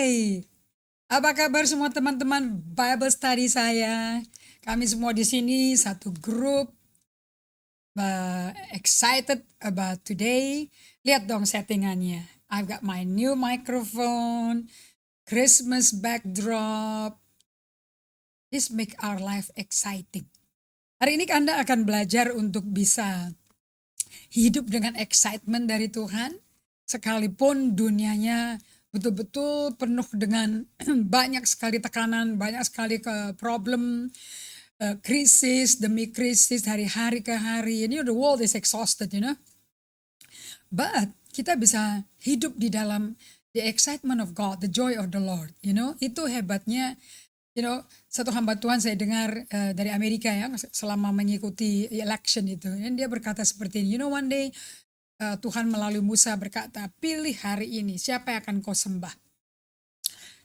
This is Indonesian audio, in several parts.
Hai, apa kabar semua teman-teman Bible study saya? Kami semua di sini satu grup, excited about today. Lihat dong settingannya. I've got my new microphone, Christmas backdrop. This make our life exciting. Hari ini Anda akan belajar untuk bisa hidup dengan excitement dari Tuhan, sekalipun dunianya betul-betul penuh dengan banyak sekali tekanan, banyak sekali problem, krisis demi krisis dari hari ke hari. The world is exhausted, But kita bisa hidup di dalam the excitement of God, the joy of the Lord, Itu hebatnya. Satu hamba Tuhan saya dengar dari Amerika ya, selama mengikuti election itu. Dan dia berkata seperti ini, one day Tuhan melalui Musa berkata, pilih hari ini siapa yang akan kau sembah.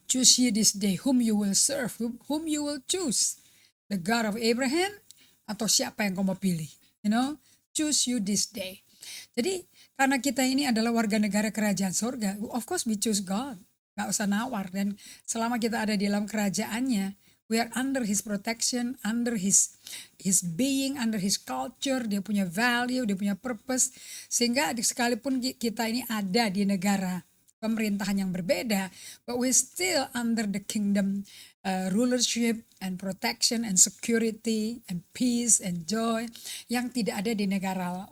Choose ye this day whom you will serve, whom you will choose. The God of Abraham atau siapa yang kau mau pilih. Choose you this day. Jadi karena kita ini adalah warga negara kerajaan surga, of course we choose God. Gak usah nawar, dan selama kita ada di dalam kerajaannya, we are under His protection, under His being, under His culture. Dia punya value, dia punya purpose, sehingga sekalipun kita ini ada di negara pemerintahan yang berbeda, but we still under the kingdom rulership and protection and security and peace and joy yang tidak ada di negara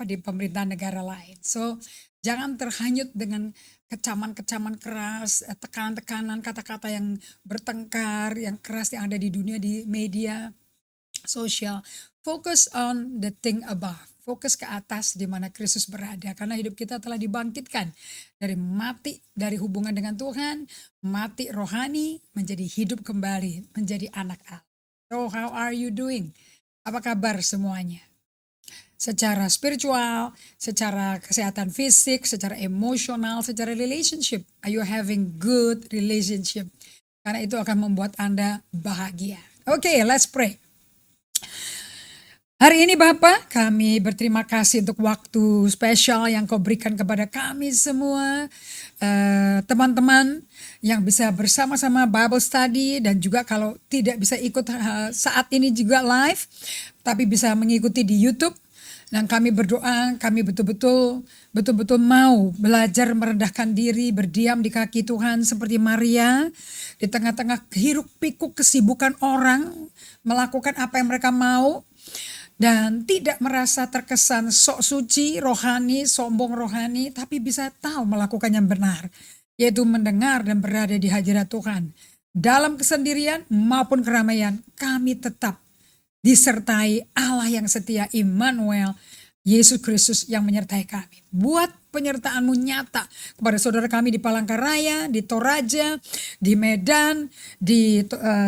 di pemerintahan negara lain. So jangan terhanyut dengan kecaman-kecaman keras, tekanan-tekanan, kata-kata yang bertengkar, yang keras yang ada di dunia, di media sosial. Focus on the thing above. Fokus ke atas di mana Kristus berada. Karena hidup kita telah dibangkitkan dari mati, dari hubungan dengan Tuhan, mati rohani, menjadi hidup kembali, menjadi anak Allah. So how are you doing? Apa kabar semuanya? Secara spiritual, secara kesehatan fisik, secara emosional, secara relationship. Are you having good relationship? Karena itu akan membuat Anda bahagia. Okay, let's pray. Hari ini Bapa, kami berterima kasih untuk waktu spesial yang kau berikan kepada kami semua. Teman-teman yang bisa bersama-sama Bible study, dan juga kalau tidak bisa ikut saat ini juga live, tapi bisa mengikuti di YouTube. Dan kami berdoa, kami betul-betul mau belajar merendahkan diri, berdiam di kaki Tuhan seperti Maria. Di tengah-tengah hiruk pikuk kesibukan orang, melakukan apa yang mereka mau. Dan tidak merasa terkesan sok suci rohani, sombong rohani, tapi bisa tahu melakukan yang benar. Yaitu mendengar dan berada di hadirat Tuhan. Dalam kesendirian maupun keramaian, kami tetap disertai Allah yang setia, Immanuel, Yesus Kristus yang menyertai kami. Buat penyertaan-Mu nyata kepada saudara kami di Palangkaraya, di Toraja, di Medan, di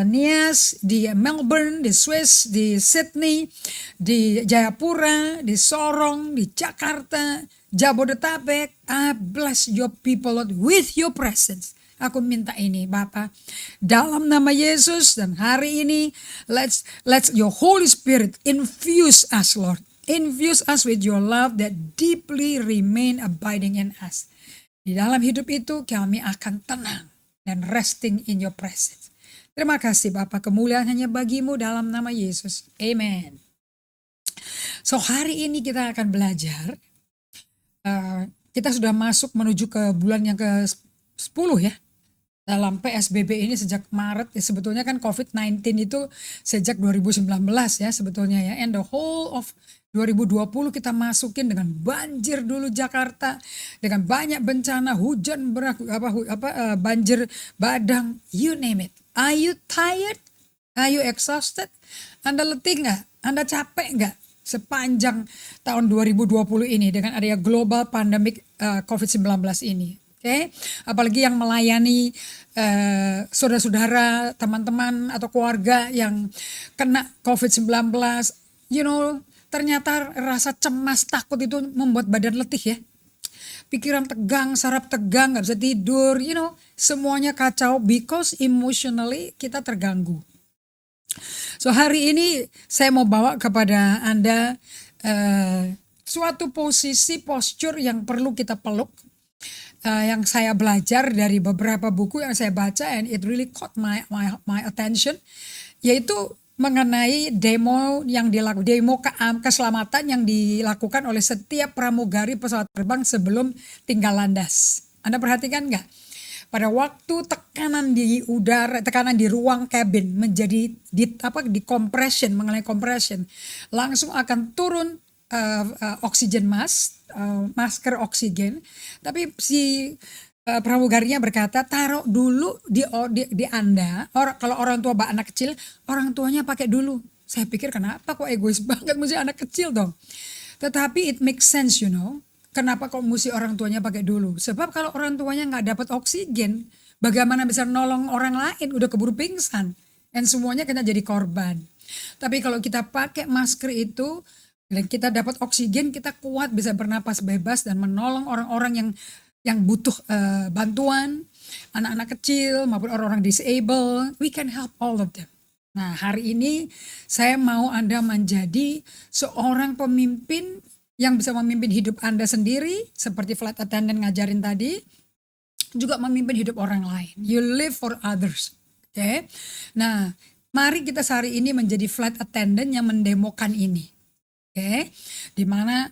Nias, di Melbourne, di Swiss, di Sydney, di Jayapura, di Sorong, di Jakarta, Jabodetabek. I bless your people, Lord, with your presence. Aku minta ini Bapa, dalam nama Yesus, dan hari ini let's your Holy Spirit infuse us, Lord. Infuse us with your love that deeply remain abiding in us. Di dalam hidup itu kami akan tenang dan resting in your presence. Terima kasih Bapa, kemuliaan hanya bagimu dalam nama Yesus. Amen. So hari ini kita akan belajar. Kita sudah masuk menuju ke bulan yang ke-10 ya. Dalam PSBB ini sejak Maret, ya sebetulnya kan COVID-19 itu sejak 2019 ya sebetulnya ya. And the whole of 2020 kita masukin dengan banjir dulu Jakarta, dengan banyak bencana, hujan banjir badang, you name it. Are you tired? Are you exhausted? Anda letih nggak? Anda capek nggak? Sepanjang tahun 2020 ini dengan adanya global pandemic COVID-19 ini. Okay? Apalagi yang melayani saudara-saudara, teman-teman atau keluarga yang kena COVID-19, ternyata rasa cemas, takut itu membuat badan letih ya. Pikiran tegang, saraf tegang, gak bisa tidur, semuanya kacau because emotionally kita terganggu. So hari ini saya mau bawa kepada Anda suatu posture yang perlu kita peluk. yang saya belajar dari beberapa buku yang saya baca, and it really caught my attention, yaitu mengenai demo keselamatan yang dilakukan oleh setiap pramugari pesawat terbang sebelum tinggal landas. Anda perhatikan nggak? Pada waktu tekanan di udara, tekanan di ruang cabin menjadi di compression, mengenai compression, langsung akan turun oksigen masker oksigen. Tapi si pramugarinya berkata, taruh dulu di Anda. Kalau orang tua anak kecil, orang tuanya pakai dulu. Saya pikir kenapa kok egois banget mesti anak kecil dong. Tetapi it makes sense, you know. Kenapa kok mesti orang tuanya pakai dulu? Sebab kalau orang tuanya nggak dapat oksigen, bagaimana bisa nolong orang lain? Udah keburu pingsan. Dan semuanya kena jadi korban. Tapi kalau kita pakai masker itu, dan kita dapat oksigen, kita kuat bisa bernapas bebas dan menolong orang-orang yang butuh bantuan, anak-anak kecil maupun orang-orang disable. We can help all of them. Nah, hari ini saya mau Anda menjadi seorang pemimpin yang bisa memimpin hidup Anda sendiri, seperti flight attendant ngajarin tadi, juga memimpin hidup orang lain. You live for others. Oke. Nah, mari kita hari ini menjadi flight attendant yang mendemokan ini. Oke. Dimana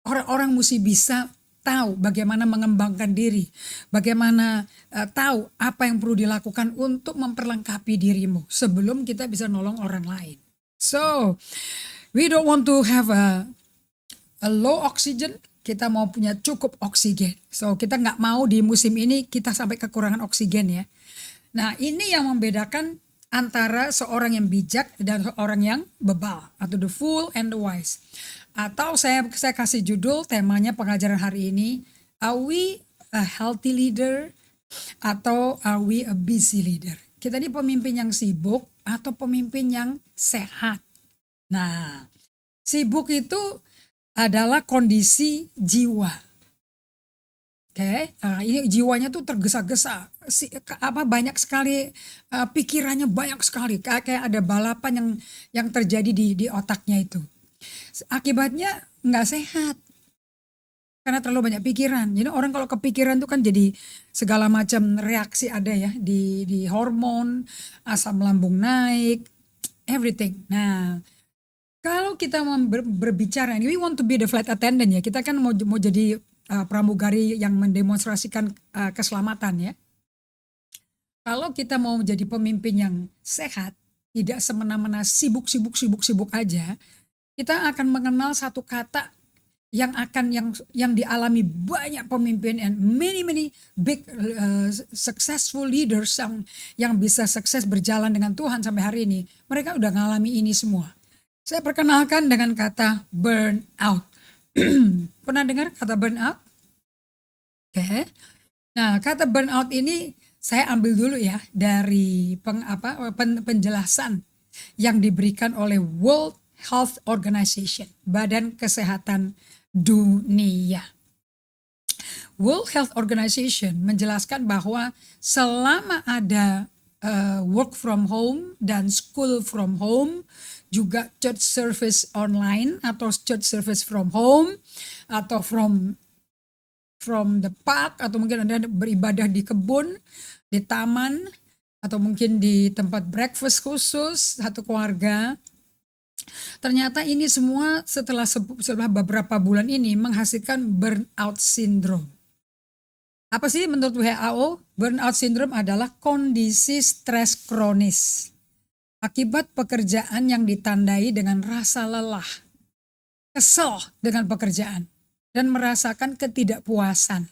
orang-orang mesti bisa tahu bagaimana mengembangkan diri, bagaimana tahu apa yang perlu dilakukan untuk memperlengkapi dirimu sebelum kita bisa nolong orang lain. So, we don't want to have a low oxygen, kita mau punya cukup oksigen. So, kita nggak mau di musim ini kita sampai kekurangan oksigen ya. Nah, ini yang membedakan antara seorang yang bijak dan seorang yang bebal, atau the fool and the wise. Atau saya kasih judul temanya pengajaran hari ini, are we a healthy leader atau are we a busy leader? Kita ini pemimpin yang sibuk atau pemimpin yang sehat. Nah, sibuk itu adalah kondisi jiwa. Oke, nah ini jiwanya tuh tergesa-gesa, banyak sekali pikirannya banyak sekali, kayak ada balapan yang terjadi di otaknya itu. Akibatnya nggak sehat karena terlalu banyak pikiran. Jadi orang kalau kepikiran tuh kan jadi segala macam reaksi ada ya di hormon, asam lambung naik, everything. Nah, kalau kita berbicara, we want to be the flight attendant ya. Kita kan mau jadi pramugari yang mendemonstrasikan keselamatan ya. Kalau kita mau menjadi pemimpin yang sehat, tidak semena-mena sibuk aja, kita akan mengenal satu kata yang dialami banyak pemimpin and many big successful leaders yang bisa sukses berjalan dengan Tuhan sampai hari ini. Mereka udah ngalami ini semua. Saya perkenalkan dengan kata burnout. Pernah dengar kata burnout? Oke. Nah, kata burnout ini saya ambil dulu ya dari penjelasan yang diberikan oleh World Health Organization, Badan Kesehatan Dunia. World Health Organization menjelaskan bahwa selama ada work from home dan school from home, juga church service online atau church service from home atau from the park, atau mungkin Anda beribadah di kebun, di taman, atau mungkin di tempat breakfast khusus satu keluarga. Ternyata ini semua setelah beberapa bulan ini menghasilkan burnout syndrome. Apa sih menurut WHO? Burnout syndrome adalah kondisi stres kronis akibat pekerjaan yang ditandai dengan rasa lelah, kesel dengan pekerjaan, dan merasakan ketidakpuasan.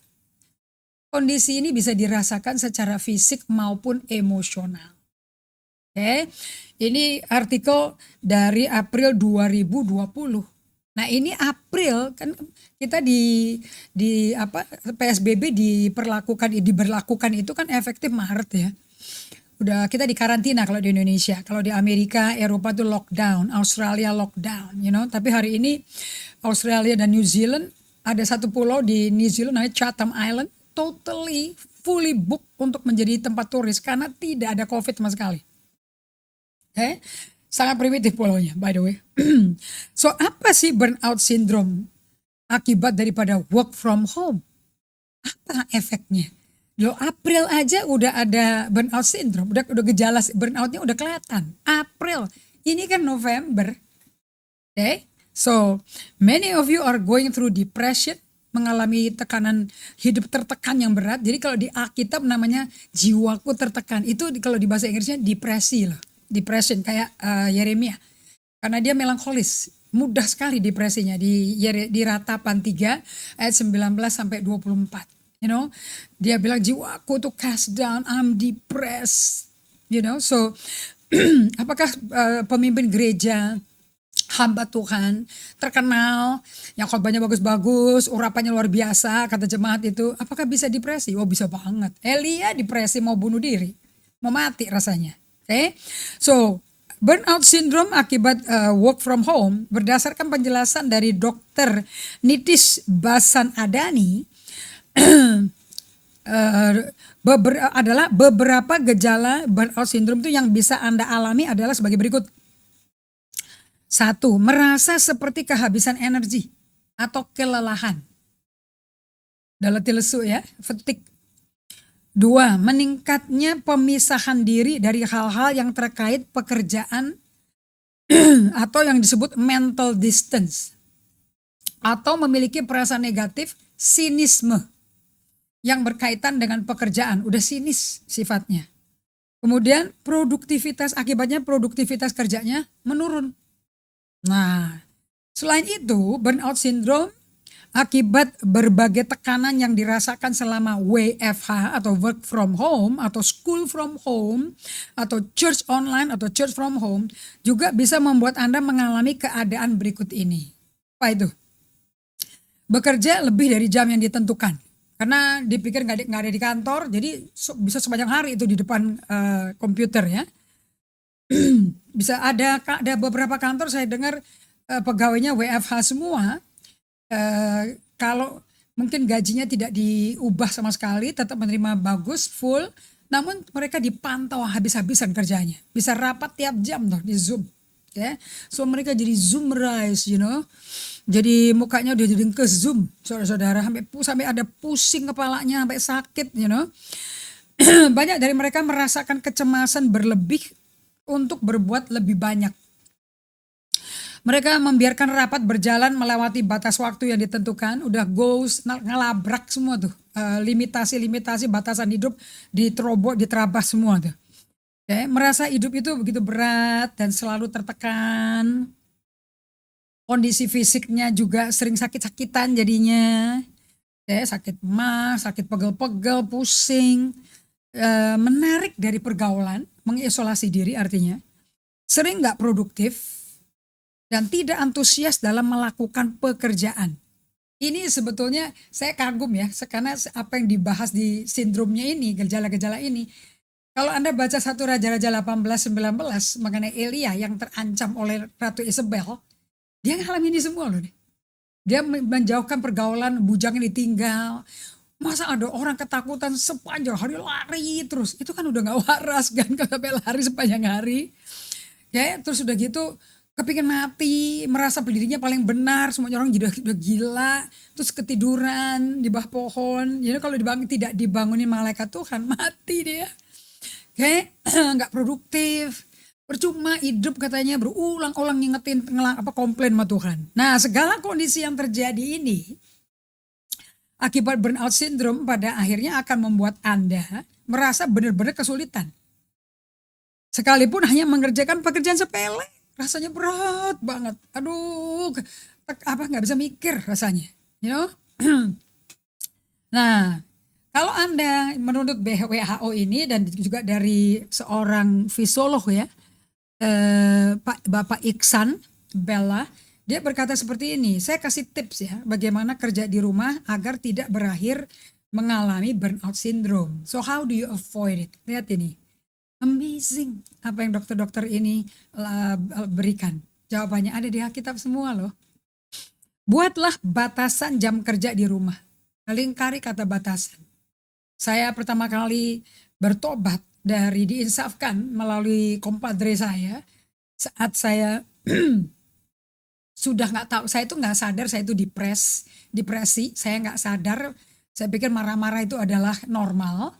Kondisi ini bisa dirasakan secara fisik maupun emosional. Oke, ini artikel dari April 2020. Nah, ini April kan kita di PSBB diberlakukan itu kan efektif Maret ya. Udah kita di karantina kalau di Indonesia. Kalau di Amerika, Eropa tuh lockdown, Australia lockdown, you know. Tapi hari ini Australia dan New Zealand, ada satu pulau di New Zealand namanya Chatham Island, totally fully booked untuk menjadi tempat turis karena tidak ada COVID sama sekali. Sangat primitif pulaunya, by the way. So, apa sih burnout syndrome? Akibat daripada work from home Apa efeknya? Loh, April aja udah ada burnout syndrome, udah gejala burnoutnya udah kelihatan. April, ini kan November, okay? So many of you are going through depression, mengalami tekanan hidup tertekan yang berat. Jadi kalau di Alkitab namanya jiwaku tertekan. Itu kalau di bahasa Inggrisnya depresi loh. Depression kayak Yeremia. Karena dia melankolis. Mudah sekali depresinya di Ratapan 3 ayat 19 sampai 24. You know, dia bilang jiwaku tuh cast down, I'm depressed. You know, so apakah pemimpin gereja, hamba Tuhan terkenal, yang khotbahnya bagus-bagus, urapannya luar biasa, kata jemaat itu, apakah bisa depresi? Oh, bisa banget. Elia depresi, mau bunuh diri, mau mati rasanya. Okay? So burnout syndrome akibat work from home berdasarkan penjelasan dari Dr. Nitis Basan Adani adalah beberapa gejala burnout syndrome itu yang bisa Anda alami adalah sebagai berikut. 1. Merasa seperti kehabisan energi atau kelelahan. Dalam lesu ya, fatigue. 2. Meningkatnya pemisahan diri dari hal-hal yang terkait pekerjaan atau yang disebut mental distance. Atau memiliki perasaan negatif, sinisme yang berkaitan dengan pekerjaan. Udah sinis sifatnya. Kemudian akibatnya produktivitas kerjanya menurun. Nah, selain itu burnout syndrome akibat berbagai tekanan yang dirasakan selama WFH atau work from home atau school from home atau church online atau church from home juga bisa membuat Anda mengalami keadaan berikut ini. Apa itu? Bekerja lebih dari jam yang ditentukan. Karena dipikir nggak ada di kantor, jadi bisa sepanjang hari itu di depan komputer ya. Bisa ada beberapa kantor saya dengar pegawainya WFH semua. Kalau mungkin gajinya tidak diubah sama sekali, tetap menerima bagus, full, namun mereka dipantau habis-habisan kerjanya. Bisa rapat tiap jam tuh di Zoom. Okay? So mereka jadi Zoomerize, you know. Jadi mukanya udah jadi ke Zoom, saudara-saudara, sampai ada pusing kepalanya, sampai sakit, you know. Banyak dari mereka merasakan kecemasan berlebih untuk berbuat lebih banyak. Mereka membiarkan rapat berjalan melewati batas waktu yang ditentukan, udah goes, ngelabrak semua tuh. Limitasi-limitasi batasan hidup diterabas semua tuh. Okay? Merasa hidup itu begitu berat dan selalu tertekan. Kondisi fisiknya juga sering sakit-sakitan jadinya. Okay? Sakit mah, sakit pegel-pegel, pusing. Menarik dari pergaulan, mengisolasi diri artinya. Sering gak produktif. Dan tidak antusias dalam melakukan pekerjaan. Ini sebetulnya saya kagum ya, karena apa yang dibahas di sindromnya ini, gejala-gejala ini. Kalau Anda baca 1 Raja-Raja 18-19 mengenai Elia yang terancam oleh Ratu Isabel, dia ngalamin ini semua loh nih. Dia menjauhkan pergaulan, bujangnya ditinggal. Masa ada orang ketakutan sepanjang hari lari terus, itu kan udah gak waras kan, sampai lari sepanjang hari. Ya, terus udah gitu, kepingin mati, merasa dirinya paling benar, semuanya orang udah gila, terus ketiduran di bawah pohon. Jadi kalau tidak dibangunin malaikat Tuhan, mati dia. Oke, nggak produktif, percuma hidup katanya, berulang-ulang ngingetin komplain sama Tuhan. Nah, segala kondisi yang terjadi ini akibat burnout syndrome pada akhirnya akan membuat Anda merasa benar-benar kesulitan. Sekalipun hanya mengerjakan pekerjaan sepele. Rasanya berat banget. Aduh, nggak bisa mikir rasanya. You know? Nah, kalau Anda menurut WHO ini dan juga dari seorang fisiolog ya, Bapak Iksan Bella, dia berkata seperti ini, saya kasih tips ya, bagaimana kerja di rumah agar tidak berakhir mengalami burnout syndrome. So how do you avoid it? Lihat ini. Amazing apa yang dokter-dokter ini berikan. Jawabannya ada di Alkitab semua loh. Buatlah batasan jam kerja di rumah. Lingkari kata batasan. Saya pertama kali bertobat dari diinsafkan melalui kompadre saya. Saat saya sudah nggak tahu, saya itu nggak sadar saya itu depresi. Saya nggak sadar Saya pikir marah-marah itu adalah normal,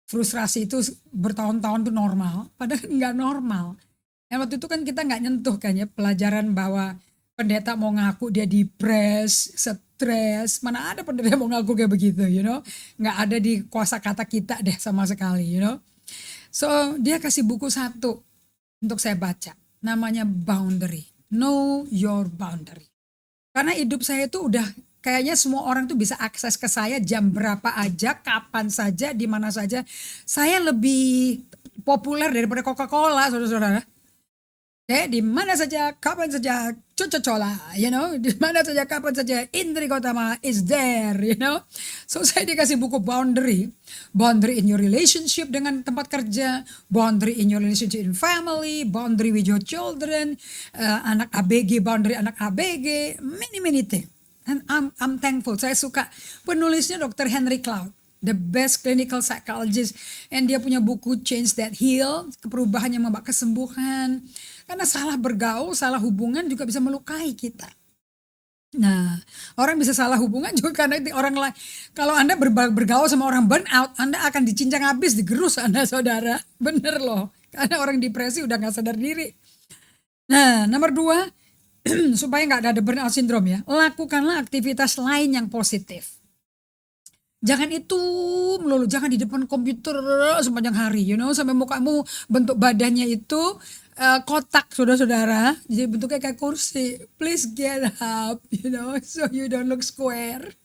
frustrasi itu bertahun-tahun itu normal, padahal nggak normal. Dan waktu itu kan kita nggak nyentuh kan ya pelajaran bahwa pendeta mau ngaku dia depres, stres, mana ada pendeta mau ngaku kayak begitu, nggak ada di kuasa kata kita deh sama sekali. So dia kasih buku satu untuk saya baca, namanya Boundary, Know Your Boundary. Karena hidup saya itu udah kayaknya semua orang tuh bisa akses ke saya jam berapa aja, kapan saja, di mana saja. Saya lebih populer daripada Coca-Cola, saudara-saudara. Di mana saja, kapan saja, Coca-Cola, di mana saja, kapan saja, Indri Gotama is there, So saya dikasih buku Boundary in your relationship dengan tempat kerja, boundary in your relationship in family, boundary with your children, anak ABG, boundary anak ABG, many things. And I'm thankful. Saya suka penulisnya Dr. Henry Cloud, the best clinical psychologist, and dia punya buku Change That Heal, perubahan yang membawa kesembuhan. Karena salah bergaul, salah hubungan juga bisa melukai kita. Nah, orang bisa salah hubungan juga karena orang lain. Kalau Anda bergaul sama orang burnout, Anda akan dicincang habis, digerus Anda, saudara. Bener loh, karena orang depresi udah gak sadar diri. Nah, nomor 2, supaya gak ada burnout syndrome ya, lakukanlah aktivitas lain yang positif. Jangan itu melulu, jangan di depan komputer sepanjang hari, sampai mukamu bentuk badannya itu kotak, saudara-saudara, jadi bentuknya kayak kursi. Please get up, so you don't look square,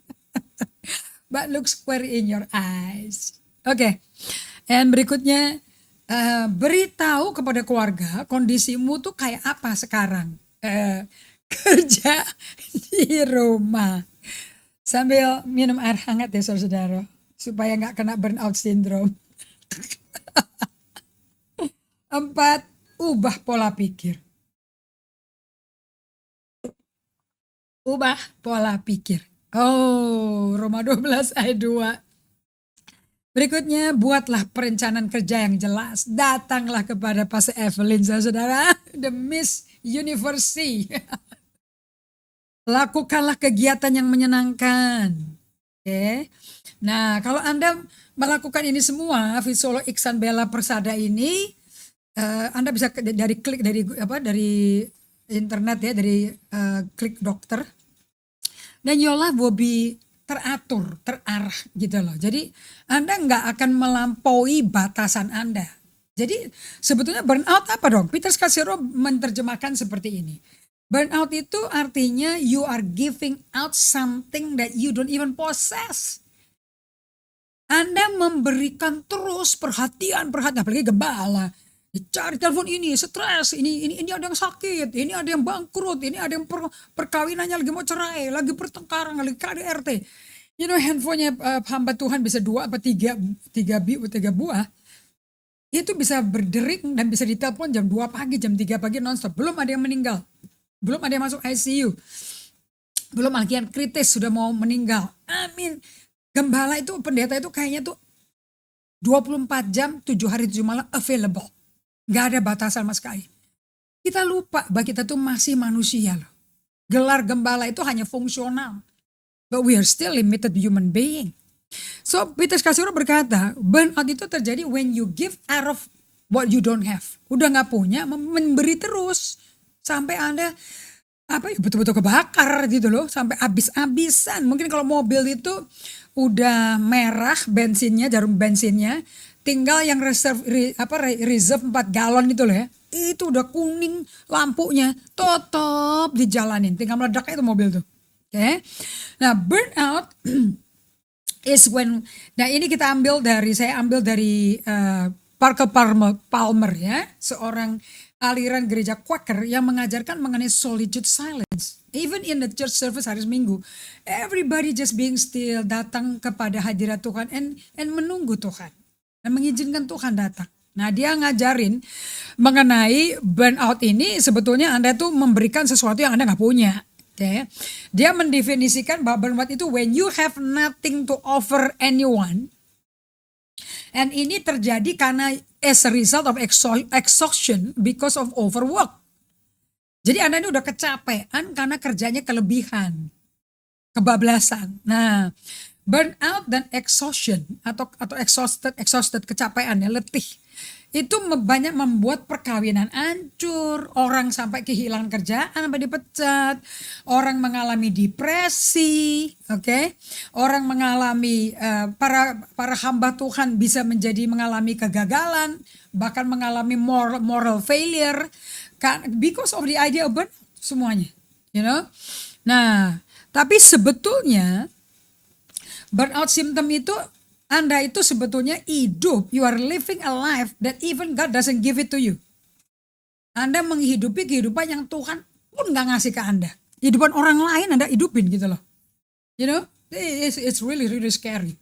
but look square in your eyes. Oke. And berikutnya, beritahu kepada keluarga kondisimu tuh kayak apa sekarang, kerja di rumah. Sambil minum air hangat ya saudara-saudara, supaya nggak kena burnout syndrome. 4, ubah pola pikir. Ubah pola pikir. Oh, Roma 12 ayat 2. Berikutnya, buatlah perencanaan kerja yang jelas. Datanglah kepada Pastor Evelyn, saudara, the Miss Universe. Lakukanlah kegiatan yang menyenangkan. Oke. Nah, kalau Anda melakukan ini semua, Visualo Iksan Bella Persada ini, Anda bisa dari klik dari internet ya, dari klik dokter, dan your life will be teratur, terarah gitu loh. Jadi Anda nggak akan melampaui batasan Anda. Jadi sebetulnya burnout apa dong? Peter Scazzero menerjemahkan seperti ini. Burnout itu artinya you are giving out something that you don't even possess. Anda memberikan terus perhatian, apalagi gembala. Cari telepon ini, stres, ini ada yang sakit, ini ada yang bangkrut, ini ada yang perkawinannya lagi mau cerai, lagi pertengkaran, lagi KDRT. Handphonenya hamba Tuhan bisa 2 atau 3 buah. Itu bisa berdering dan bisa ditelepon jam 2 pagi, jam 3 pagi nonstop. Belum ada yang meninggal. Belum ada yang masuk ICU. Belum lagi yang kritis sudah mau meninggal. Amin. Gembala itu, pendeta itu kayaknya tuh 24 jam, 7 hari 7 malam available. Gak ada batasan sama sekali. Kita lupa bahwa kita tuh masih manusia loh. Gelar gembala itu hanya fungsional. But we are still limited human being. So Peter Scazzero berkata, burnout itu terjadi when you give out of what you don't have. Udah gak punya, memberi terus. Sampai Anda betul-betul kebakar gitu loh, sampai habis-habisan. Mungkin kalau mobil itu udah merah bensinnya, jarum bensinnya, tinggal yang reserve 4 galon itu loh ya. Itu udah kuning lampunya, tetap dijalanin, tinggal meledak itu mobil tuh. Oke. Nah, burnout is when, nah ini saya ambil dari Parker Palmer ya, seorang aliran gereja Quaker yang mengajarkan mengenai solitude silence. Even in the church service hari Minggu, everybody just being still, datang kepada hadirat Tuhan and menunggu Tuhan dan mengizinkan Tuhan datang. Nah, dia ngajarin mengenai burnout ini sebetulnya Anda tuh memberikan sesuatu yang Anda nggak punya. Okay. Dia mendefinisikan bahwa burnout itu when you have nothing to offer anyone. And ini terjadi karena as a result of exhaustion because of overwork. Jadi Anda ini udah kecapean karena kerjanya kelebihan, kebablasan. Nah, Burnout dan exhaustion atau exhausted kecapean ya, letih. Itu banyak membuat perkawinan hancur, orang sampai kehilangan kerjaan, sampai dipecat, orang mengalami depresi, oke? Orang mengalami para hamba Tuhan bisa menjadi mengalami kegagalan, bahkan mengalami moral failure because of the idea of burnout semuanya, you know. Nah, tapi sebetulnya burnout symptom itu Anda itu sebetulnya hidup, you are living a life that even God doesn't give it to you. Anda menghidupi kehidupan yang Tuhan pun gak ngasih ke Anda. Kehidupan orang lain Anda hidupin gitu loh. You know, it's really scary.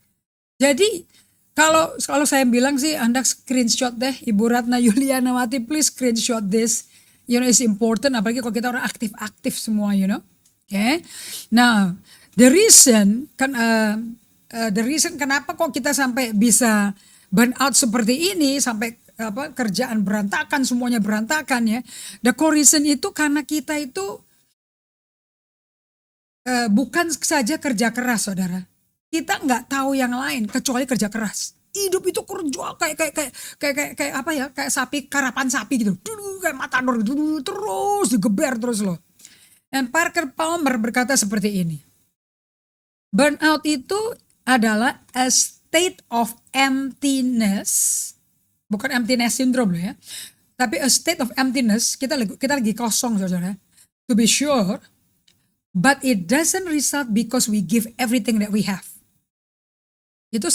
Jadi kalau saya bilang sih Anda screenshot deh, Ibu Ratna Yulianawati, please screenshot this. You know, it's important, apalagi kalau kita orang aktif-aktif semua, you know. Okay. Now, the reason kenapa kok kita sampai bisa burn out seperti ini, sampai kerjaan berantakan, semuanya berantakan ya. The core reason itu karena kita itu bukan saja kerja keras, saudara. Kita nggak tahu yang lain kecuali kerja keras. Hidup itu kerja kayak apa ya? Kayak sapi, karapan sapi gitu. Kayak matador gitu, terus digeber terus loh. Dan Parker Palmer berkata seperti ini. Burnout itu adalah a state of emptiness, bukan emptiness syndrome loh ya, tapi a state of emptiness. Kita lagi kosong, saudara. To be sure, but it doesn't result because we give everything that we have. Itu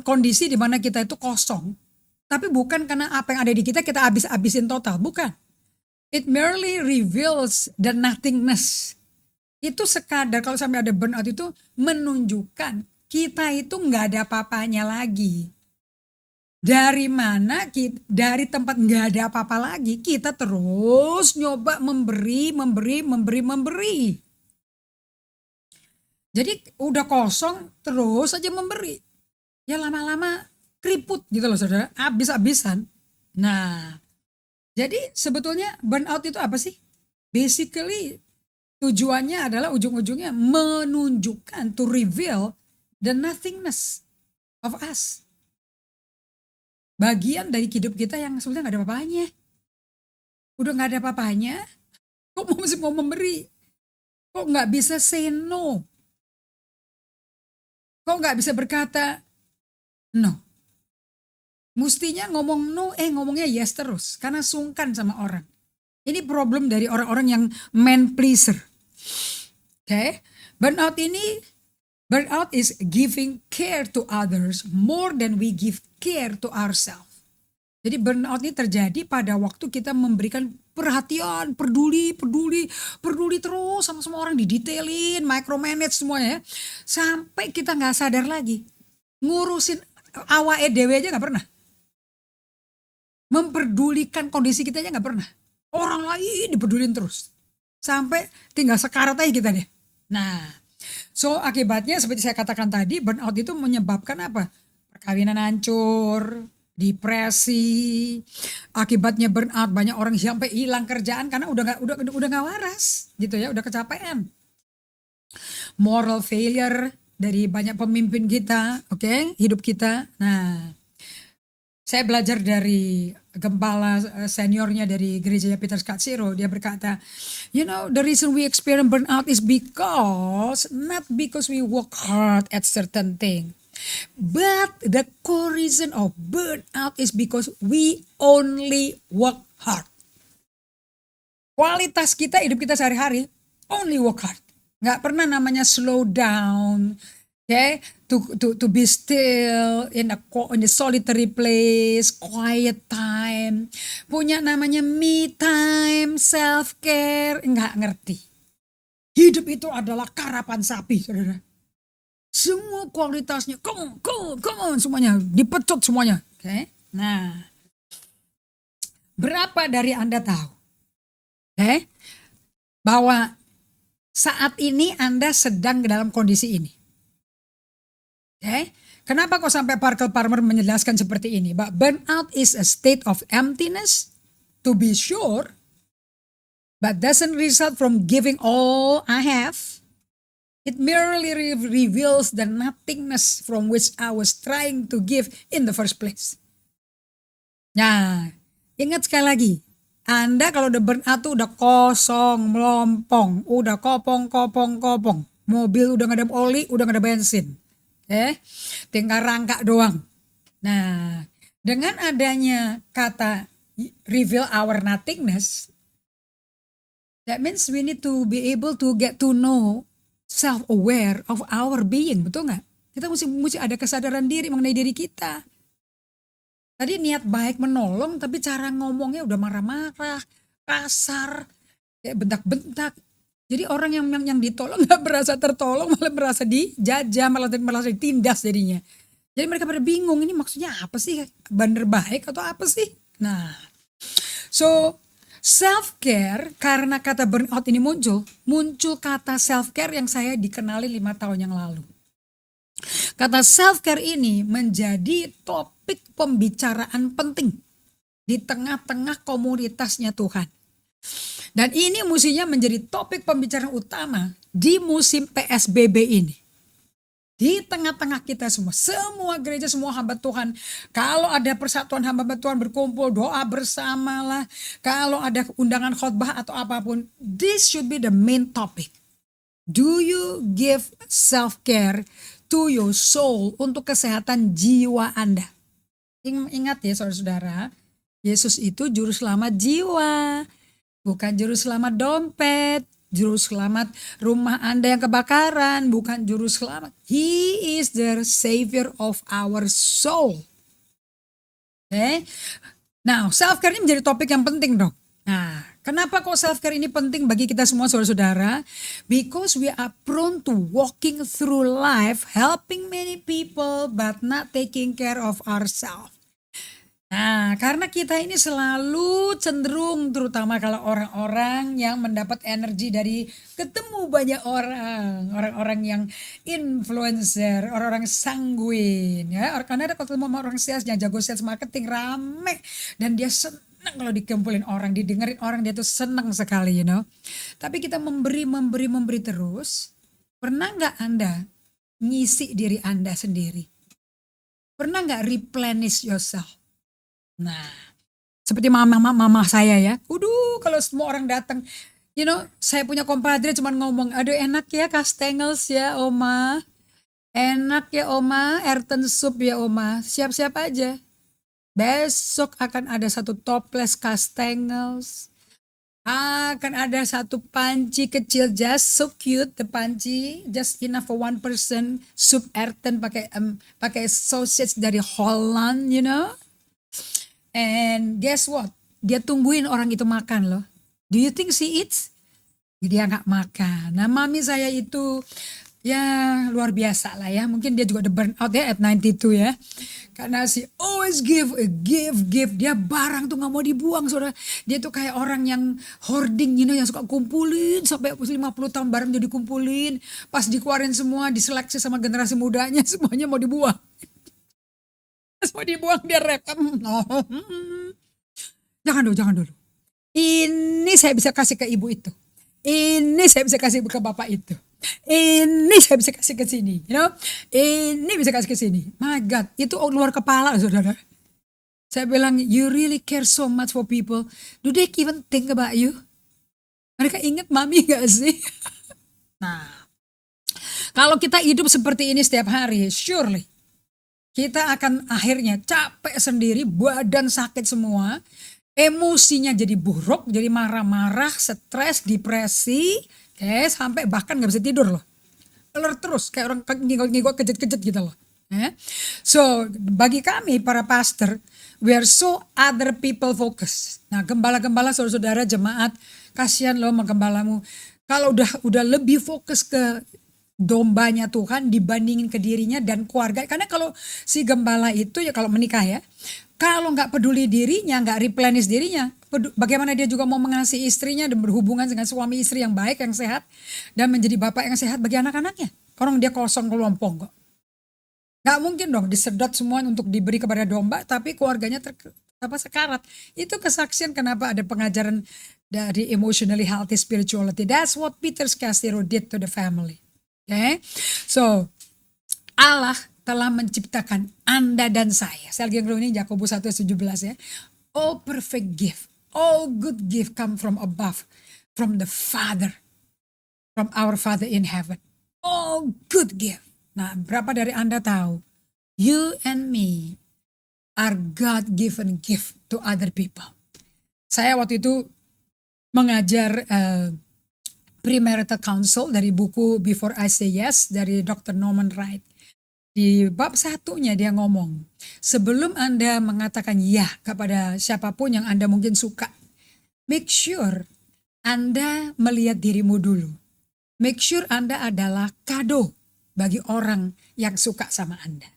kondisi di mana kita itu kosong, tapi bukan karena apa yang ada di kita habis-habisin total, bukan. It merely reveals the nothingness. Itu sekadar kalau sampai ada burnout itu menunjukkan kita itu nggak ada apa-apanya lagi. Dari mana? Dari tempat nggak ada apa-apa lagi, kita terus nyoba memberi. Jadi udah kosong terus aja memberi. Ya lama-lama keriput gitu loh, saudara, habis-habisan. Nah, jadi sebetulnya burnout itu apa sih? Basically tujuannya adalah ujung-ujungnya menunjukkan, to reveal the nothingness of us. Bagian dari hidup kita yang sebenarnya gak ada apa-apanya. Udah gak ada apa-apanya, kok masih mau memberi? Kok gak bisa say no? Kok gak bisa berkata no? Mustinya ngomong no, ngomongnya yes terus. Karena sungkan sama orang. Ini problem dari orang-orang yang man pleaser. Okay? Burnout is giving care to others more than we give care to ourselves. Jadi burnout ini terjadi pada waktu kita memberikan perhatian, peduli terus sama semua orang, didetailin, micromanage semuanya ya. Sampai kita gak sadar lagi. Ngurusin awake dewe aja gak pernah. Memperdulikan kondisi kita aja gak pernah. Orang lain dipedulin terus. Sampai tinggal sekarat aja kita deh. Nah, so akibatnya seperti saya katakan tadi, burnout itu menyebabkan apa? Perkawinan hancur, depresi. Akibatnya burnout, banyak orang sampai hilang kerjaan karena udah nggak waras gitu ya, udah kecapean. Moral failure dari banyak pemimpin kita, oke, hidup kita. Nah, saya belajar dari gembala seniornya dari gerejanya Peter Scott Zero. Dia berkata, you know, the reason we experience burnout is not because we work hard at certain thing. But the core reason of burnout is because we only work hard. Kualitas kita, hidup kita sehari-hari, only work hard. Gak pernah namanya slow down. Okay, to be still in a solitary place, quiet time, punya namanya me time, self care, nggak ngerti. Hidup itu adalah karapan sapi, saudara. Semua kualitasnya, come on, semuanya dipecut semuanya. Okay, nah, berapa dari Anda tahu, bahwa saat ini Anda sedang dalam kondisi ini? Kenapa kok sampai Parker Palmer menjelaskan seperti ini? But burnout is a state of emptiness, to be sure, but doesn't result from giving all I have. It merely reveals the nothingness from which I was trying to give in the first place. Nah, ingat sekali lagi. Anda kalau udah burn out tuh udah kosong, melompong, udah kopong. Mobil udah gak ada oli, udah gak ada bensin. Tinggal rangka doang. Nah, dengan adanya kata reveal our nothingness, that means we need to be able to get to know self-aware of our being, betul nggak? Kita mesti ada kesadaran diri mengenai diri kita. Tadi niat baik menolong, tapi cara ngomongnya udah marah-marah, kasar, kayak bentak-bentak. Jadi orang yang ditolong nggak merasa tertolong, malah merasa dijajah, malah ditindas jadinya. Jadi mereka pada bingung, ini maksudnya apa sih? Bener baik atau apa sih? Nah, so self-care, karena kata burnout ini muncul kata self-care yang saya dikenali 5 tahun yang lalu. Kata self-care ini menjadi topik pembicaraan penting di tengah-tengah komunitasnya Tuhan. Dan ini mestinya menjadi topik pembicaraan utama di musim PSBB ini. Di tengah-tengah kita semua gereja, semua hamba Tuhan. Kalau ada persatuan hamba Tuhan berkumpul, doa bersamalah. Kalau ada undangan khotbah atau apapun, this should be the main topic. Do you give self-care to your soul untuk kesehatan jiwa Anda? Ingat ya saudara-saudara, Yesus itu juru selamat jiwa, bukan juru selamat dompet. Juru selamat rumah Anda yang kebakaran, bukan juru selamat. He is the savior of our soul. Now, self-care ini menjadi topik yang penting dong. Nah, kenapa kok self-care ini penting bagi kita semua saudara-saudara? Because we are prone to walking through life, helping many people, but not taking care of ourselves. Nah, karena kita ini selalu cenderung, terutama kalau orang-orang yang mendapat energi dari ketemu banyak orang-orang yang influencer, orang-orang sanguin, ya. Karena ada ketemu sama orang sales yang jago sales marketing rame, dan dia senang kalau dikumpulin orang, didengerin orang, dia tuh senang sekali, Tapi kita memberi terus. Pernah nggak Anda ngisi diri Anda sendiri? Pernah nggak replenish yourself? Nah, seperti mama saya ya. Kalau semua orang datang, saya punya kompadre cuman ngomong, aduh enak ya kastengels ya Oma. Enak ya Oma, Ayrton soup ya Oma. Siap-siap aja. Besok akan ada satu toples kastengels. Akan ada satu panci kecil, just so cute the panci, just enough for one person. Soup Ayrton pakai sausage dari Holland, And guess what? Dia tungguin orang itu makan loh. Do you think she eats? Dia nggak makan. Nah, mami saya itu ya luar biasa lah ya. Mungkin dia juga udah burn out ya at 92 ya. Karena she always give. Dia barang tuh nggak mau dibuang, saudara. Dia tuh kayak orang yang hoarding, yang suka kumpulin sampai 50 tahun barang jadi kumpulin. Pas dikeluarin semua, diseleksi sama generasi mudanya, semuanya mau dibuang. Mau dibuang dia rekam. Jangan dulu. Ini saya bisa kasih ke ibu itu. Ini saya bisa kasih ke bapak itu. Ini saya bisa kasih ke sini. Ini bisa kasih ke sini. My God, itu luar kepala saudara. Saya bilang, you really care so much for people. Do they even think about you? Mereka ingat mami gak sih? Nah, kalau kita hidup seperti ini setiap hari, surely kita akan akhirnya capek sendiri, badan sakit semua, emosinya jadi buruk, jadi marah-marah, stres, depresi, sampai bahkan gak bisa tidur loh. Alert terus, kayak orang ngigok kejet-kejet gitu loh. So, bagi kami para pastor, we are so other people focus. Nah, gembala-gembala, saudara-saudara, jemaat, kasihan loh sama gembalamu. Kalau udah lebih fokus ke dombanya Tuhan dibandingin ke dirinya dan keluarga. Karena kalau si gembala itu ya kalau menikah ya, kalau nggak peduli dirinya, nggak replenish dirinya, bagaimana dia juga mau mengasihi istrinya dan berhubungan dengan suami istri yang baik, yang sehat, dan menjadi bapak yang sehat bagi anak-anaknya. Orang dia kosong kelompong kok. Nggak mungkin dong disedot semua untuk diberi kepada domba, tapi keluarganya sekarat. Itu kesaksian kenapa ada pengajaran dari emotionally healthy spirituality. That's what Peter Castro did to the family. Okay? So, Allah telah menciptakan Anda dan saya. Saya lagi ini Yakobus 1:17 ya. All perfect gift, all good gift come from above, from the Father, from our Father in heaven. All good gift. Nah, berapa dari Anda tahu? You and me are God-given gift to other people. Saya waktu itu mengajar premarital counsel dari buku Before I Say Yes dari Dr. Norman Wright. Di bab 1-nya dia ngomong, sebelum Anda mengatakan ya kepada siapapun yang Anda mungkin suka, make sure Anda melihat dirimu dulu. Make sure Anda adalah kado bagi orang yang suka sama Anda.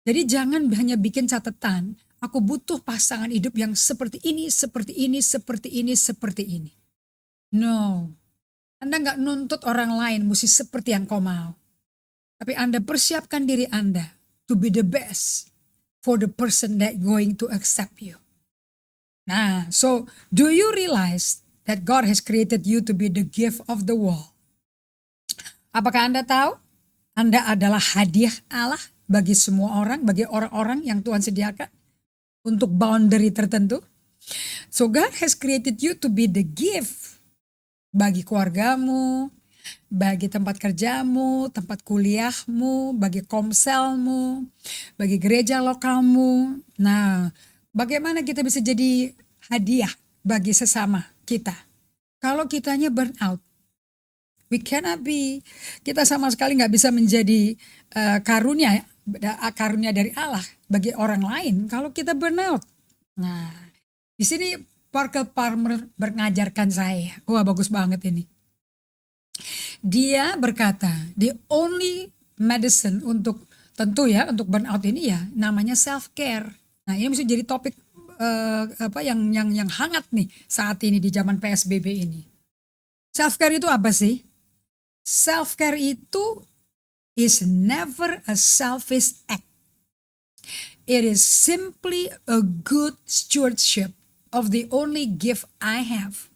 Jadi jangan hanya bikin catatan, aku butuh pasangan hidup yang seperti ini, seperti ini, seperti ini, seperti ini. No, Anda nggak nuntut orang lain mesti seperti yang kau mau. Tapi Anda persiapkan diri Anda to be the best for the person that going to accept you. Nah, so do you realize that God has created you to be the gift of the world? Apakah Anda tahu? Anda adalah hadiah Allah bagi semua orang, bagi orang-orang yang Tuhan sediakan untuk boundary tertentu. So God has created you to be the gift bagi keluargamu, bagi tempat kerjamu, tempat kuliahmu, bagi komselmu, bagi gereja lokalmu. Nah, bagaimana kita bisa jadi hadiah bagi sesama kita? Kalau kitanya burn out, we cannot be, kita sama sekali nggak bisa menjadi karunia dari Allah bagi orang lain kalau kita burn out. Nah, di sini Parker Palmer mengajarkan saya, wah bagus banget ini. Dia berkata, the only medicine untuk tentu ya untuk burnout ini ya namanya self care. Nah, ini mesti jadi topik yang hangat nih saat ini di zaman PSBB ini. Self care itu apa sih? Self care itu is never a selfish act. It is simply a good stewardship of the only gift I have.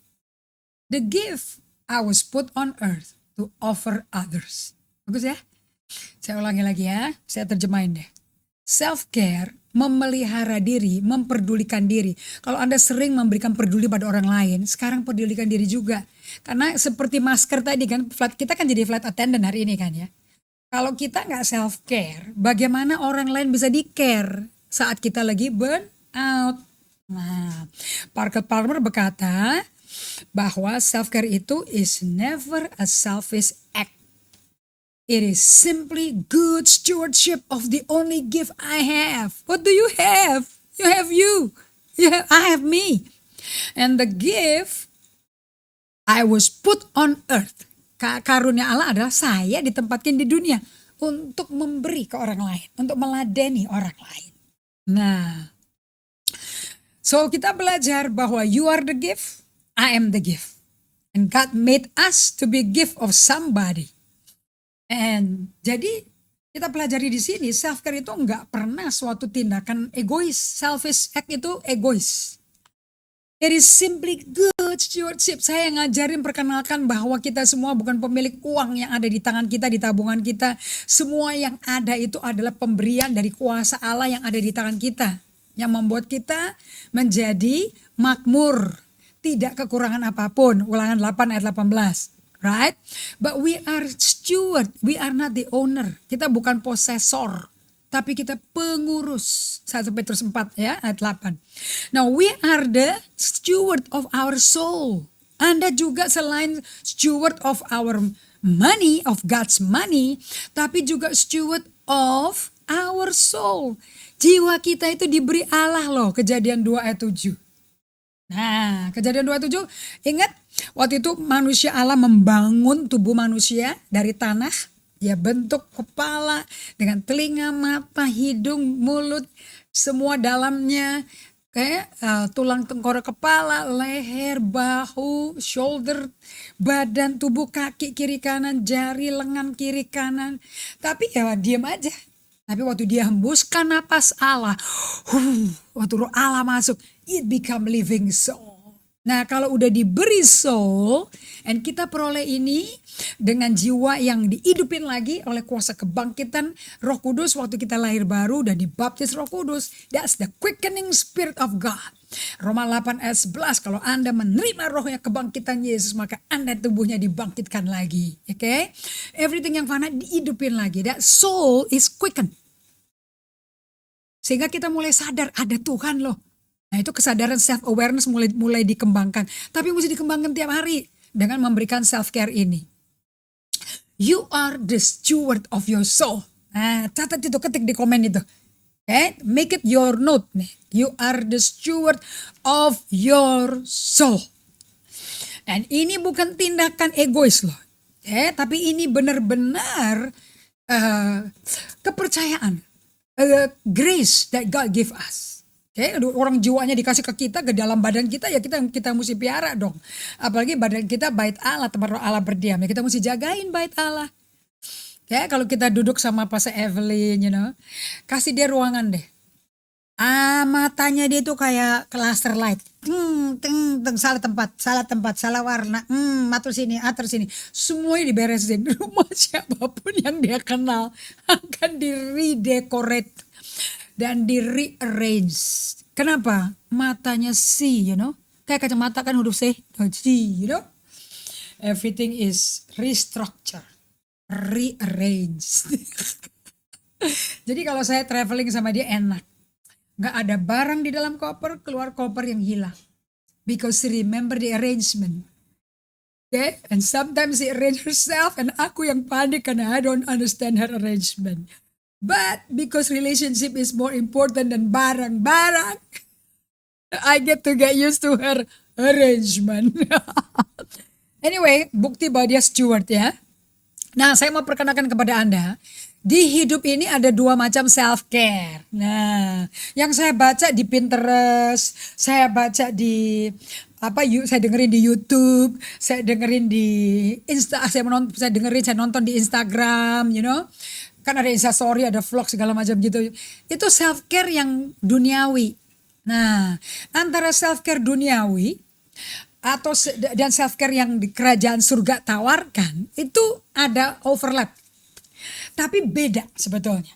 The gift I was put on earth to offer others. Bagus ya? Saya ulangi lagi ya, saya terjemahin deh. Self-care, memelihara diri, memperdulikan diri. Kalau Anda sering memberikan peduli pada orang lain, sekarang pedulikan diri juga. Karena seperti masker tadi kan, kita kan jadi flight attendant hari ini kan ya. Kalau kita nggak self-care, bagaimana orang lain bisa di-care saat kita lagi burn out? Nah, Parker Palmer berkata, bahwa self-care itu is never a selfish act. It is simply good stewardship of the only gift I have. What do you have? You have you. I have me. And the gift I was put on earth. Karunia Allah adalah saya ditempatkan di dunia untuk memberi ke orang lain, untuk meladeni orang lain. Nah, so kita belajar bahwa you are the gift. I am the gift. And God made us to be gift of somebody. And jadi kita pelajari di sini self-care itu enggak pernah suatu tindakan egois. Selfish act itu egois. It is simply good stewardship. Saya ngajarin perkenalkan bahwa kita semua bukan pemilik uang yang ada di tangan kita, di tabungan kita. Semua yang ada itu adalah pemberian dari kuasa Allah yang ada di tangan kita. Yang membuat kita menjadi makmur. Tidak kekurangan apapun. Ulangan 8 ayat 18. Right? But we are steward. We are not the owner. Kita bukan posesor. Tapi kita pengurus. 1 Petrus 4 ya, ayat 8. Now we are the steward of our soul. Anda juga selain steward of our money, of God's money. Tapi juga steward of our soul. Jiwa kita itu diberi Allah loh. Kejadian 2 ayat 7. Nah, Kejadian 27, ingat waktu itu manusia Allah membangun tubuh manusia dari tanah, ya bentuk kepala dengan telinga, mata, hidung, mulut, semua dalamnya kayak tulang tengkorak kepala, leher, bahu, shoulder, badan, tubuh, kaki kiri kanan, jari, lengan kiri kanan. Tapi ya diam aja. Tapi waktu dia hembuskan napas Allah, waktu roh Allah masuk, it become living soul. Nah, kalau udah diberi soul, and kita peroleh ini dengan jiwa yang dihidupin lagi oleh kuasa kebangkitan Roh Kudus waktu kita lahir baru dan dibaptis Roh Kudus. That's the quickening spirit of God. Roma 8 ayat 11, kalau Anda menerima rohnya kebangkitan Yesus, maka Anda tubuhnya dibangkitkan lagi. Oke? Everything yang fana dihidupin lagi. That soul is quickened. Sehingga kita mulai sadar ada Tuhan loh. Nah, itu kesadaran self awareness mulai dikembangkan. Tapi mesti dikembangkan tiap hari dengan memberikan self care ini. You are the steward of your soul. Nah, catat itu, ketik di komen itu. Okay? Make it your note nih. You are the steward of your soul. Dan ini bukan tindakan egois loh. Tapi ini benar-benar kepercayaan. Grace that God give us. Orang jiwanya dikasih ke kita, ke dalam badan kita, ya kita mesti piara dong. Apalagi badan kita bait Allah, tempat roh Allah berdiam, ya kita mesti jagain bait Allah. Kalau kita duduk sama Pastor Evelyn, kasih dia ruangan deh. Matanya dia tuh kayak cluster light. Salah tempat, salah warna. Atur sini. Semuanya diberesin. Rumah siapapun yang dia kenal akan di-redecorate dan di-rearrange. Kenapa? Matanya see, Kayak kacamata kan huruf C. See, Everything is restructure, rearrange. Jadi kalau saya traveling sama dia enak. Gak ada barang di dalam koper, keluar koper yang hilang. Because she remember the arrangement. And sometimes she arrange herself and aku yang panik karena I don't understand her arrangement. But because relationship is more important than barang-barang, I get used to her arrangement. Anyway, bukti bahwa dia steward ya. Nah, saya mau perkenalkan kepada Anda, di hidup ini ada 2 macam self-care. Nah, yang saya baca di Pinterest, saya baca di saya dengerin di YouTube, saya dengerin di saya nonton di Instagram, Kan ada Instastory, ada vlog segala macam gitu. Itu self-care yang duniawi. Nah, antara self-care duniawi dan self-care yang di kerajaan surga tawarkan, itu ada overlap. Tapi beda sebetulnya.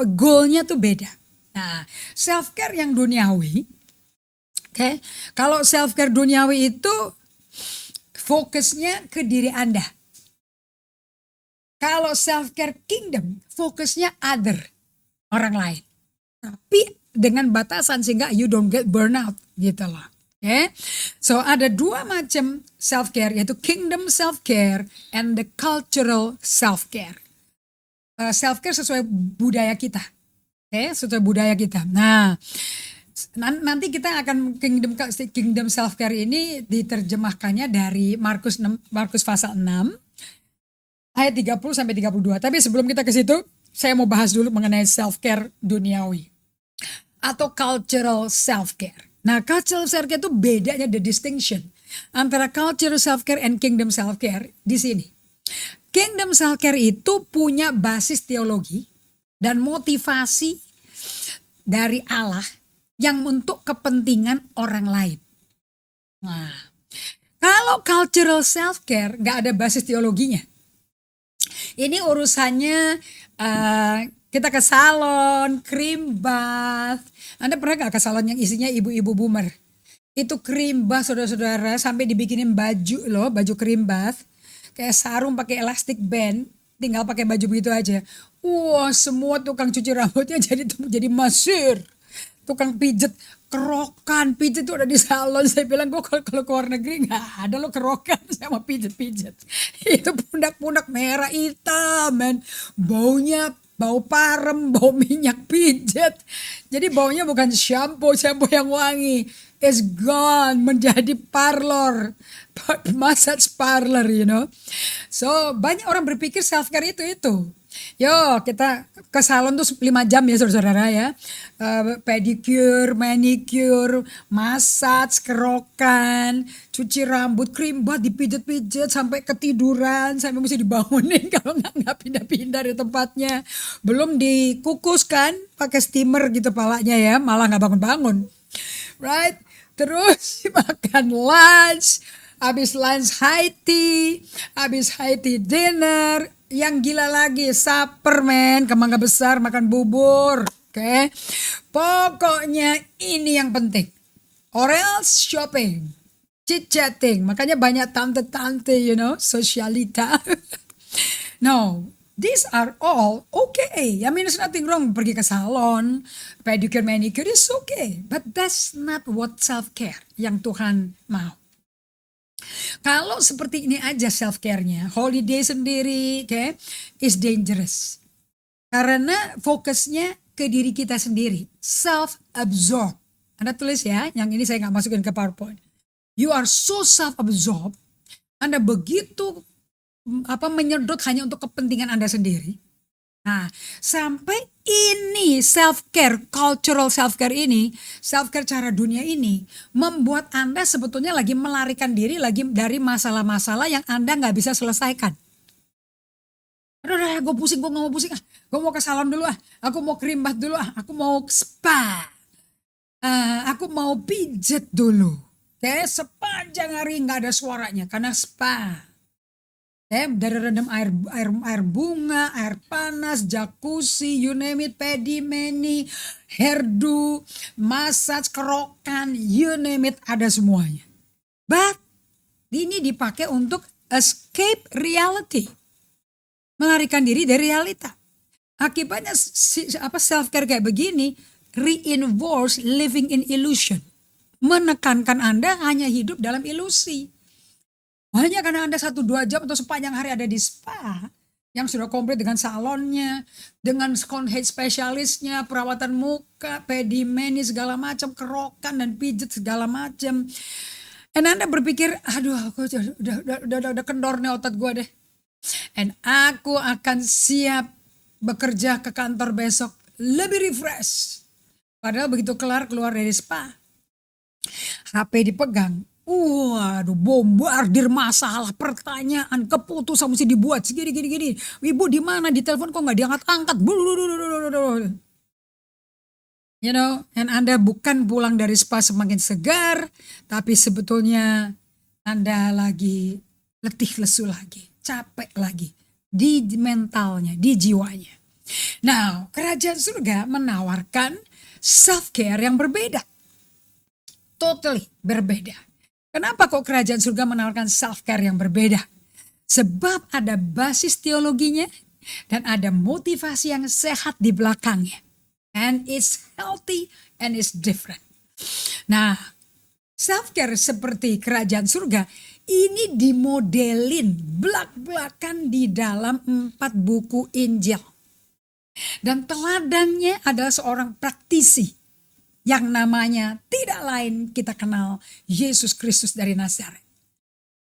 Goalnya tuh beda. Nah, self-care yang duniawi, kalau self-care duniawi itu fokusnya ke diri Anda. Kalau self-care kingdom, fokusnya orang lain. Tapi dengan batasan sehingga you don't get burnout gitu loh. So ada 2 macam self-care, yaitu kingdom self-care and the cultural self-care. Self-care sesuai budaya kita. Sesuai budaya kita. Nah, nanti kita akan kingdom self-care ini diterjemahkannya dari Markus pasal 6. Ayat 30 sampai 32. Tapi sebelum kita ke situ, saya mau bahas dulu mengenai self-care duniawi. Atau cultural self-care. Nah, cultural self-care itu bedanya, the distinction antara cultural self-care and kingdom self-care di sini. Kingdom self-care itu punya basis teologi dan motivasi dari Allah yang untuk kepentingan orang lain. Nah, kalau cultural self-care gak ada basis teologinya. Ini urusannya kita ke salon, cream bath. Anda pernah gak ke salon yang isinya ibu-ibu boomer? Itu cream bath saudara-saudara, sampai dibikinin baju loh, baju cream bath. Kayak sarung pakai elastic band, tinggal pakai baju begitu aja. Wah, semua tukang cuci rambutnya jadi masir. Tukang pijet, kerokan, pijet itu ada di salon. Saya bilang, gue kalau ke luar negeri gak ada lo kerokan sama pijet-pijet. Itu pundak-pundak merah hitam, man. Baunya bau parem, bau minyak pijet. Jadi baunya bukan shampoo yang wangi. It's gone, menjadi parlor, massage parlor, So banyak orang berpikir self care itu. Yo, kita ke salon tuh 5 jam ya saudara-saudara ya. Pedicure, manicure, massage, kerokan, cuci rambut, cream bath, dipijet-pijet sampai ketiduran, sampai mesti dibangunin kalau nggak pindah-pindah dari tempatnya. Belum dikukus kan, pakai steamer gitu palanya ya, malah nggak bangun-bangun. Right? terus makan lunch, habis lunch high tea, habis high tea dinner, yang gila lagi supper men, Kemangga Besar makan bubur, oke. Pokoknya ini yang penting. Or else shopping, chit-chatting, makanya banyak tante-tante, sosialita. No, these are all okay. I mean, there's nothing wrong pergi ke salon, pedicure, manicure is okay. But that's not what self-care yang Tuhan mau. Kalau seperti ini aja self-care-nya, holiday sendiri, okay, is dangerous. Karena fokusnya ke diri kita sendiri, self-absorbed. Anda tulis ya, yang ini saya nggak masukin ke PowerPoint. You are so self-absorbed, Anda begitu menyedot hanya untuk kepentingan Anda sendiri. Nah, sampai ini self-care, cultural self-care ini, self-care cara dunia ini, membuat Anda sebetulnya lagi melarikan diri lagi dari masalah-masalah yang Anda nggak bisa selesaikan. Aduh, gue pusing, gue nggak mau pusing, gue mau ke salon dulu, aku mau krim bath dulu, aku mau spa, aku mau pijet dulu. Oke, sepanjang hari nggak ada suaranya karena spa. Dari rendam air bunga, air panas, jacuzzi, you name it, pedi, mani, hairdo, massage, kerokan, you name it, ada semuanya. But ini dipakai untuk escape reality, melarikan diri dari realita. Akibatnya self-care kayak begini reinforce living in illusion, menekankan Anda hanya hidup dalam ilusi. Hanya karena Anda 1-2 jam atau sepanjang hari ada di spa yang sudah komplit dengan salonnya, dengan head spesialisnya, perawatan muka, pedi, mani, segala macam, kerokan dan pijet segala macam. Dan Anda berpikir, aduh aku udah kendor nih otot gue deh. And aku akan siap bekerja ke kantor besok lebih refresh. Padahal begitu keluar dari spa, HP dipegang. Waduh, bombardir masalah, pertanyaan, keputusan mesti dibuat gini. Ibu di mana? Di telepon kok nggak diangkat-angkat? You know, and Anda bukan pulang dari spa semakin segar, tapi sebetulnya Anda lagi letih lesu lagi, capek lagi di mentalnya, di jiwanya. Nah, kerajaan surga menawarkan self-care yang berbeda. Totally berbeda. Kenapa kok kerajaan surga menawarkan self-care yang berbeda? Sebab ada basis teologinya dan ada motivasi yang sehat di belakangnya. And it's healthy and it's different. Nah, self-care seperti kerajaan surga ini dimodelin belak-belakan di dalam 4 buku Injil. Dan teladannya adalah seorang praktisi yang namanya tidak lain kita kenal Yesus Kristus dari Nazaret.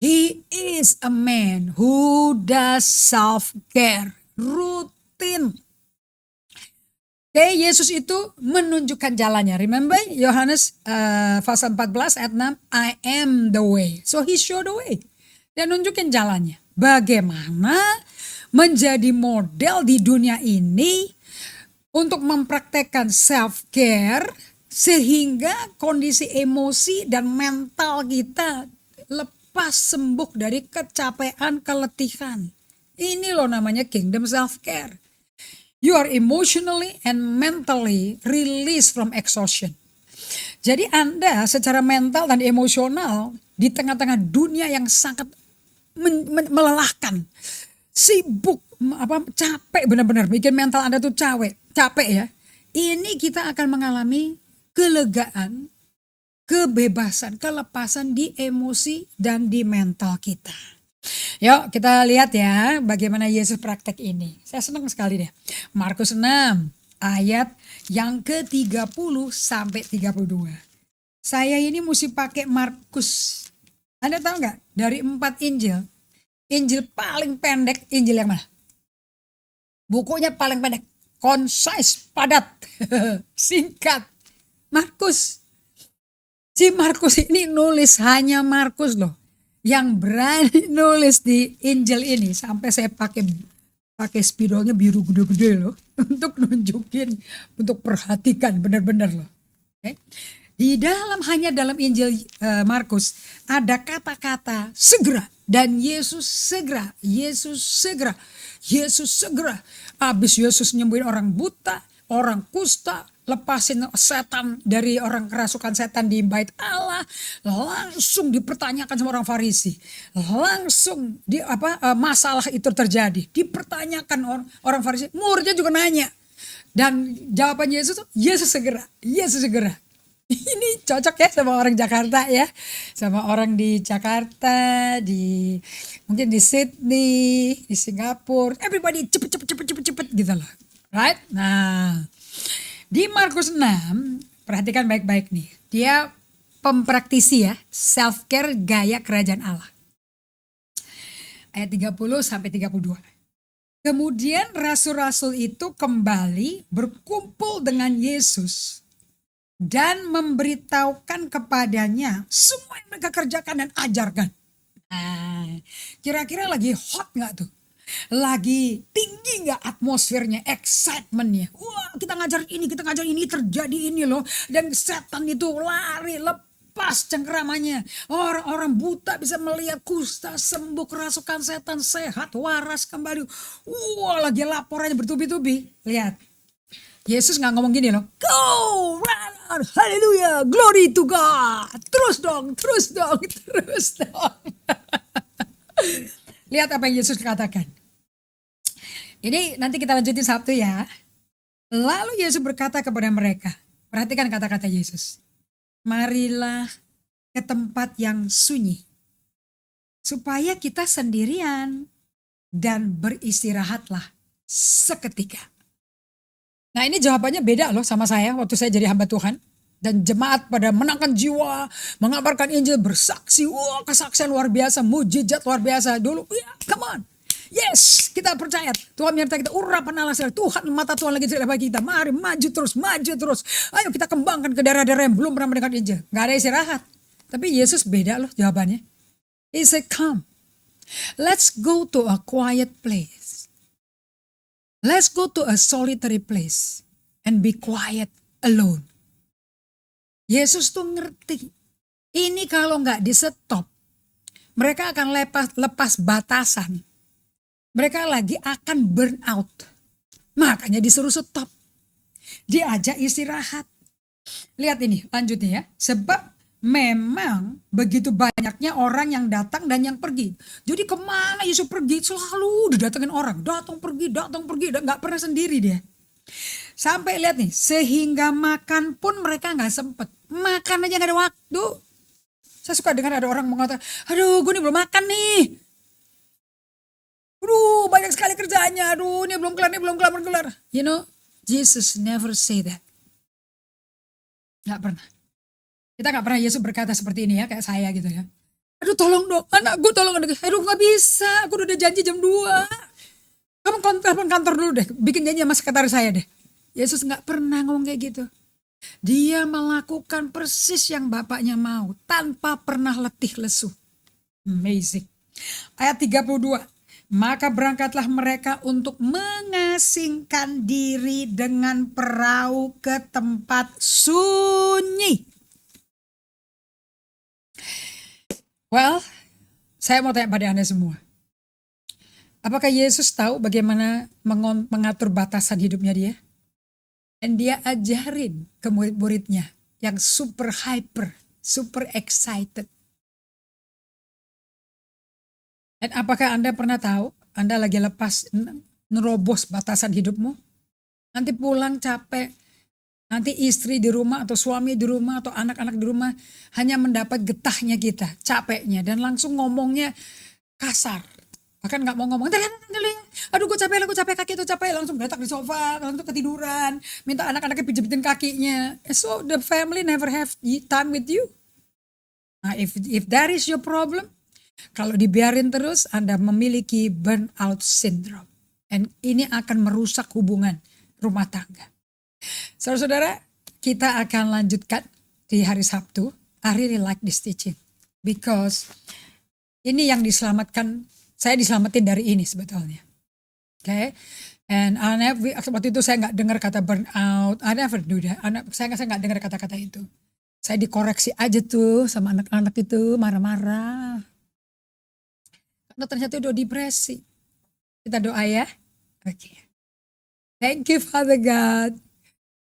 He is a man who does self-care rutin. Yesus itu menunjukkan jalannya. Remember Yohanes pasal 14 ayat 6, I am the way. So he showed the way. Dia nunjukin jalannya. Bagaimana menjadi model di dunia ini untuk mempraktekkan self-care sehingga kondisi emosi dan mental kita lepas sembuh dari kecapean, keletihan. Ini loh namanya kingdom self-care. You are emotionally and mentally released from exhaustion. Jadi Anda secara mental dan emosional di tengah-tengah dunia yang sangat melelahkan, sibuk, capek benar-benar, bikin mental Anda tuh capek ya. Ini kita akan mengalami kelegaan, kebebasan, kelepasan di emosi dan di mental kita. Yuk kita lihat ya bagaimana Yesus praktek ini. Saya senang sekali deh. Markus 6 ayat yang ke-30 sampai 32. Saya ini mesti pakai Markus. Anda tahu nggak? Dari 4 Injil, Injil paling pendek Injil yang mana? Bukunya paling pendek, concise, padat, singkat. Markus. Si Markus ini nulis, hanya Markus loh yang berani nulis di Injil ini. Sampai saya pakai spidolnya biru gede-gede loh untuk nunjukin, untuk perhatikan benar-benar loh. Okay. Hanya dalam Injil Markus ada kata-kata segera dan Yesus segera, Yesus segera, Yesus segera. Habis Yesus nyembuhin orang buta, orang kusta, lepasin setan dari orang kerasukan setan di bait Allah, langsung dipertanyakan sama orang Farisi. Langsung masalah itu terjadi, dipertanyakan orang Farisi. Muridnya juga nanya. Dan jawaban Yesus, Yesus segera, Yesus segera. Ini cocok ya sama orang Jakarta ya. Sama orang di Jakarta, mungkin di Sydney, di Singapura. Everybody cepet gitu loh. Right? Nah, di Markus 6, perhatikan baik-baik nih. Dia pempraktisi ya, self care gaya kerajaan Allah. Ayat 30 sampai 32. Kemudian rasul-rasul itu kembali berkumpul dengan Yesus dan memberitahukan kepadanya semua yang mereka kerjakan dan ajarkan. Nah, kira-kira lagi hot gak tuh? Lagi tinggi gak atmosfernya, excitementnya? Wah, kita ngajar ini, terjadi ini loh. Dan setan itu lari, lepas cengkeramannya. Orang-orang buta bisa melihat, kusta sembuh, kerasukan setan sehat, waras kembali. Wah, lagi laporannya bertubi-tubi. Lihat. Yesus gak ngomong gini loh. Go, run, haleluya, glory to God. Terus dong. Lihat apa yang Yesus katakan. Ini nanti kita lanjutin Sabtu ya. Lalu Yesus berkata kepada mereka. Perhatikan kata-kata Yesus. Marilah ke tempat yang sunyi. Supaya kita sendirian. Dan beristirahatlah seketika. Nah, ini jawabannya beda loh sama saya waktu saya jadi hamba Tuhan. Dan jemaat pada menangkan jiwa, mengabarkan Injil, bersaksi. Wah, kesaksian luar biasa, mujizat luar biasa. Dulu, come on. Yes, kita percaya. Tuhan menyertai kita, urapan Allah, Tuhan, mata Tuhan lagi cerita bagi kita. Mari maju terus. Ayo kita kembangkan ke daerah-daerah yang belum pernah mendengar Injil. Gak ada istirahat. Tapi Yesus beda loh jawabannya. He said, come. Let's go to a quiet place. Let's go to a solitary place and be quiet alone. Yesus tuh ngerti. Ini kalau nggak di stop, mereka akan lepas batasan. Mereka lagi akan burn out. Makanya disuruh stop. Diajak istirahat. Lihat ini, lanjutnya ya. Sebab memang begitu banyaknya orang yang datang dan yang pergi. Jadi kemana Yesus pergi selalu didatengin orang. Datang pergi, gak pernah sendiri dia. Sampai lihat nih, sehingga makan pun mereka gak sempet. Makan aja gak ada waktu. Saya suka dengar ada orang mengatakan, aduh gue nih belum makan nih. Aduh banyak sekali kerjaannya, aduh ini belum kelar. You know, Jesus never say that. Gak pernah. Kita gak pernah Yesus berkata seperti ini ya, kayak saya gitu ya. Aduh tolong dong, anak gue tolong. Aduh gak bisa, aku udah janji jam 2. Kamu telepon kantor dulu deh, bikin janji sama sekretaris saya deh. Yesus gak pernah ngomong kayak gitu. Dia melakukan persis yang Bapaknya mau, tanpa pernah letih lesu. Amazing. Ayat 32. Maka berangkatlah mereka untuk mengasingkan diri dengan perahu ke tempat sunyi. Well, saya mau tanya pada Anda semua. Apakah Yesus tahu bagaimana mengatur batasan hidupnya dia? Dan dia ajarin ke murid-muridnya yang super hyper, super excited. Dan apakah Anda pernah tahu, Anda lagi lepas, nerobos batasan hidupmu? Nanti pulang capek. Nanti istri di rumah atau suami di rumah atau anak-anak di rumah hanya mendapat getahnya kita, capeknya. Dan langsung ngomongnya kasar. Bahkan gak mau ngomong, aduh gue capek, kaki itu capek. Langsung geletak di sofa, langsung ketiduran. Minta anak-anaknya pijetin kakinya. So the family never have time with you. Nah, if that is your problem, kalau dibiarin terus, Anda memiliki burnout syndrome. Dan ini akan merusak hubungan rumah tangga. Saudara-saudara, kita akan lanjutkan di hari Sabtu. I really like this teaching. Because ini yang diselamatkan, saya diselamatin dari ini sebetulnya. Okay? And waktu itu saya gak dengar kata burnout. I never do that. Saya gak dengar kata-kata itu. Saya dikoreksi aja tuh sama anak-anak itu marah-marah. Karena ternyata udah depresi. Kita doa ya. Oke. Thank you Father God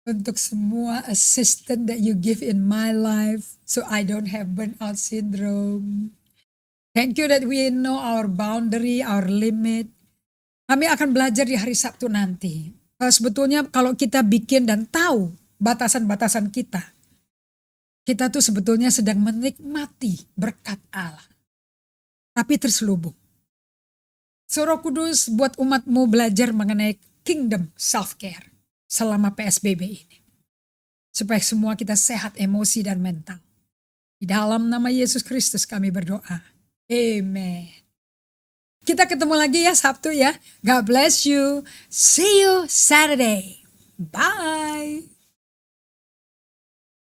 untuk semua assistance that you give in my life so I don't have burnout syndrome. Thank you that we know our boundary, our limit. Kami akan belajar di hari Sabtu nanti. Sebetulnya kalau kita bikin dan tahu batasan-batasan kita, kita tuh sebetulnya sedang menikmati berkat Allah. Tapi terselubung. Roh Kudus buat umatmu belajar mengenai kingdom self-care selama PSBB ini. Supaya semua kita sehat emosi dan mental. Di dalam nama Yesus Kristus kami berdoa. Amen. Kita ketemu lagi ya Sabtu ya. God bless you. See you Saturday. Bye.